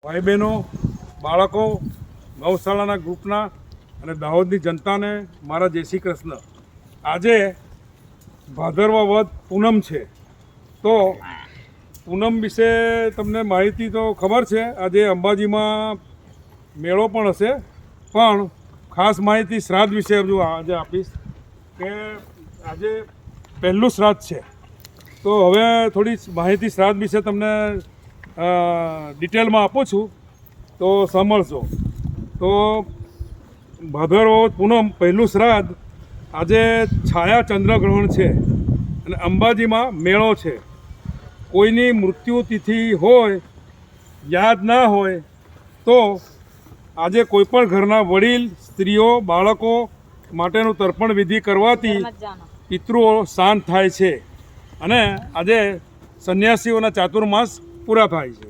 ભાઈ બહેનો, બાળકો, ગૌશાળાના ગ્રુપના અને દાહોદની જનતાને મારા જય શ્રી કૃષ્ણ. આજે ભાદરવા વદ પૂનમ છે, તો પૂનમ વિશે તમને માહિતી તો ખબર છે. આજે અંબાજીમાં મેળો પણ હશે, પણ ખાસ માહિતી શ્રાદ્ધ વિશે હજુ આજે આપીશ કે આજે પહેલું શ્રાદ્ધ છે. તો હવે થોડી માહિતી શ્રાદ્ધ વિશે તમને ડિટેલમાં આપું છું, તો સાંભળશો. તો ભાદરવા પૂનમ પહેલું શ્રાદ્ધ આજે છાયા ચંદ્રગ્રહણ છે અને અંબાજીમાં મેળો છે. કોઈની મૃત્યુ તિથિ હોય, યાદ ના હોય, તો આજે કોઈપણ ઘરના વડીલ, સ્ત્રીઓ, બાળકો માટેનું તર્પણ વિધિ કરવાથી પિતૃઓ શાંત થાય છે અને આજે સંન્યાસીઓના ચાતુર્માસ પૂરા થાય છે.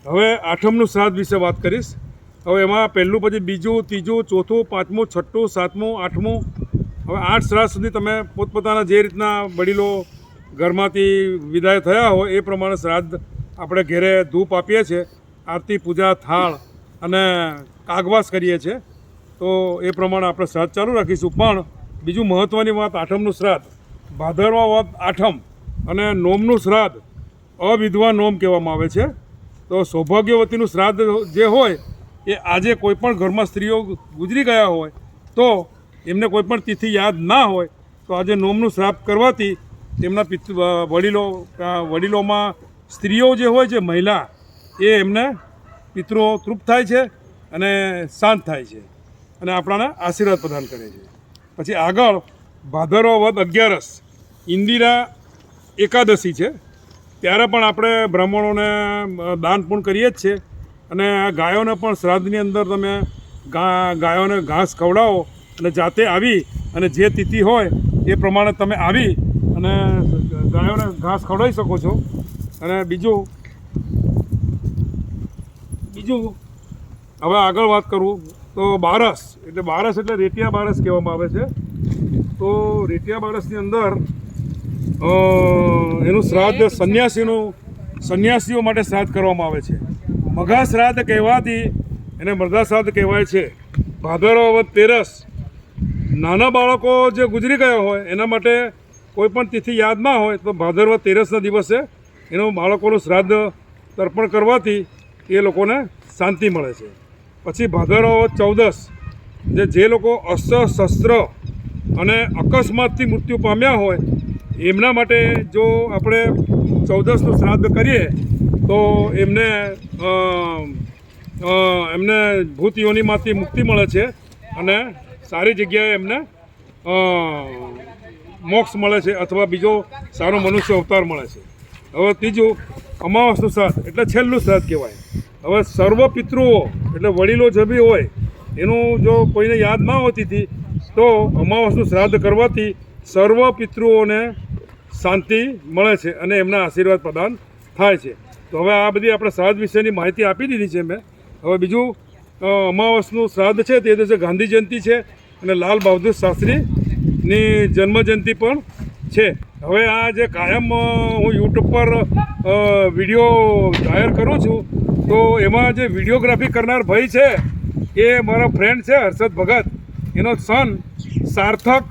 હવે આઠમનું શ્રાદ્ધ વિશે વાત કરીશ. હવે એમાં પહેલું, પછી બીજું, ત્રીજું, ચોથું, પાંચમું, છઠ્ઠું, સાતમું, આઠમું, હવે 8 શ્રાદ્ધ સુધી તમે પોતપોતાના જે રીતના વડીલો ઘરમાંથી વિદાય થયા હોય એ પ્રમાણે શ્રાદ્ધ આપણે ઘેરે ધૂપ આપીએ છીએ, આરતી, પૂજા, થાળ અને કાગવાસ કરીએ છીએ. તો એ પ્રમાણે આપણે શ્રાદ્ધ ચાલુ રાખીશું. પણ બીજું મહત્ત્વની વાત, આઠમનું શ્રાદ્ધ, ભાદરવા વદ આઠમ અને નોમનું શ્રાદ્ધ અવિધવા નોમ કહેવામાં આવે છે. તો સૌભાગ્યવતીનું શ્રાદ્ધ જે હોય એ આજે કોઈપણ ઘરમાં સ્ત્રીઓ ગુજરી ગયા હોય તો એમને કોઈપણ તિથિ યાદ ના હોય તો આજે નોમનું શ્રાદ્ધ કરવાથી તેમના વડીલોમાં સ્ત્રીઓ જે હોય છે, મહિલા, એ એમને પિતૃઓ તૃપ્ત થાય છે અને શાંત થાય છે અને આપણાને આશીર્વાદ પ્રદાન કરે છે. પછી આગળ ભાદરવા વદ 11 ઇન્દિરા એકાદશી છે. ત્યારે પણ આપણે બ્રાહ્મણોને દાન પણ કરીએ જ છીએ અને ગાયોને પણ શ્રાદ્ધની અંદર તમે ગાયોને ઘાસ ખવડાવો અને જાતે આવી અને જે તિથિ હોય એ પ્રમાણે તમે આવી અને ગાયોને ઘાસ ખવડાવી શકો છો. અને બીજું હવે આગળ વાત કરું તો બારસ એટલે રેટિયા બારસ કહેવામાં આવે છે. તો રેટિયા બારસની અંદર એનું શ્રાદ્ધ સંન્યાસીઓ માટે શ્રાદ્ધ કરવામાં આવે છે. મઘા શ્રાદ્ધ કહેવાથી એને મૃગા શ્રાદ્ધ કહેવાય છે. ભાદરવા વદ 13 નાના બાળકો જે ગુજરી ગયા હોય એના માટે કોઈ પણ તિથિ યાદ ના હોય તો ભાદરવા 13ના દિવસે એનું બાળકોનું શ્રાદ્ધ તર્પણ કરવાથી એ લોકોને શાંતિ મળે છે. પછી ભાદરવા વદ 14 જે લોકો અસ્ત્ર, શસ્ત્ર અને અકસ્માતથી મૃત્યુ પામ્યા હોય એમના માટે જો આપણે 14નું શ્રાદ્ધ કરીએ તો એમને ભૂત યોનિમાંથી મુક્તિ મળે છે અને સારી જગ્યાએ એમને મોક્ષ મળે છે અથવા બીજો સારો મનુષ્ય અવતાર મળે છે. હવે ત્રીજું, અમાવસનું શ્રાદ્ધ એટલે છેલ્લું શ્રાદ્ધ કહેવાય. હવે સર્વ પિતૃઓ એટલે વડીલો જે બી હોય એનું જો કોઈને યાદ ના હોતી તો અમાવસનું શ્રાદ્ધ કરવાથી સર્વ પિતૃઓને શાંતિ મળે છે અને એમના આશીર્વાદ પ્રદાન થાય છે. તો હવે આ બધી આપણે શ્રાદ્ધ વિશેની માહિતી આપી દીધી છે મેં. હવે બીજું, અમાવસનું શ્રાદ્ધ છે તે દિવસે ગાંધી જયંતિ છે અને લાલ બહાદુર શાસ્ત્રીની જન્મજયંતિ પણ છે. હવે આ જે કાયમ હું યુટ્યુબ પર વિડીયો જાહેર કરું છું તો એમાં જે વિડીયોગ્રાફી કરનાર ભાઈ છે એ મારા ફ્રેન્ડ છે હર્ષદ ભગત, એનો સન સાર્થક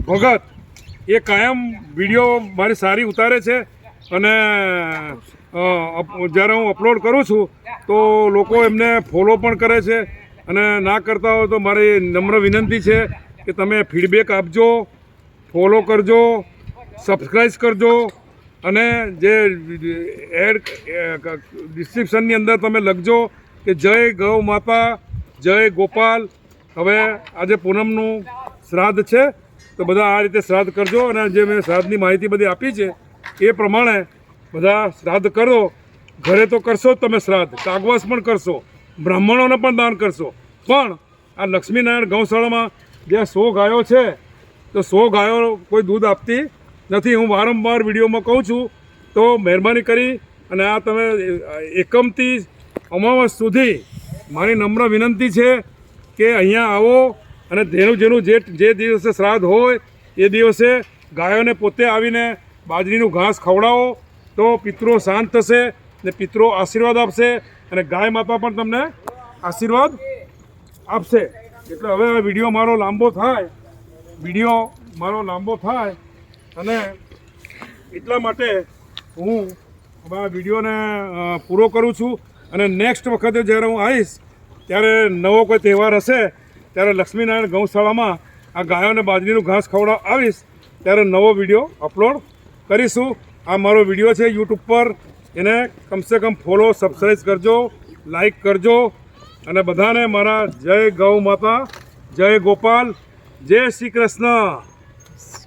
ભગત. એ કાયમ વિડીયો મારી સારી ઉતારે છે અને જ્યારે હું અપલોડ કરું છું તો લોકો એમને ફોલો પણ કરે છે. અને ના કરતા હોય તો મારી નમ્ર વિનંતી છે કે તમે ફીડબેક આપજો, ફોલો કરજો, સબસ્ક્રાઈબ કરજો અને જે ડિસ્ક્રિપ્શનની અંદર તમે લખજો કે જય ગૌ માતા, જય ગોપાલ. હવે આજે પૂનમનું શ્રાદ્ધ છે તો બધા આ રીતે શ્રાદ્ધ કરજો અને જે મેં શ્રાદ્ધની માહિતી બધી આપી છે એ પ્રમાણે બધા શ્રાદ્ધ કરો. ઘરે તો કરશો જ તમે શ્રાદ્ધ, કાગવાસ પણ કરશો, બ્રાહ્મણોને પણ દાન કરશો. પણ આ લક્ષ્મીનારાયણ ગૌશાળામાં જે 100 ગાયો છે તો 100 ગાયો કોઈ દૂધ આપતી નથી. હું વારંવાર વિડીયોમાં કહું છું. તો મહેરબાની કરી અને આ તમે એકમથી અમાવસ સુધી મારી નમ્ર વિનંતી છે કે અહીંયા આવો અને જેનું જે દિવસે શ્રાદ્ધ હોય એ દિવસે ગાયોને પોતે આવીને બાજરીનું ઘાસ ખવડાવો તો પિતૃઓ શાંત થશે ને પિતૃઓ આશીર્વાદ આપશે અને ગાય માતા પણ તમને આશીર્વાદ આપશે. એટલે હવે આ વિડીયો મારો લાંબો થાય અને એટલા માટે હું હવે આ વિડીયોને પૂરો કરું છું. અને નેક્સ્ટ વખતે જ્યારે હું આવીશ ત્યારે નવો કોઈ તહેવાર હશે ત્યારે લક્ષ્મીનારાયણ ગૌશાળામાં આ ગાયોને બાજરીનું ઘાસ ખવડાવવા આવીશ ત્યારે નવો વિડીયો અપલોડ કરીશું. આ મારો વિડીયો છે યુટ્યુબ પર, એને કમસે કમ ફોલો સબસ્ક્રાઈબ કરજો, લાઈક કરજો અને બધાને મારા જય ગૌ માતા, જય ગોપાલ, જય શ્રી કૃષ્ણ.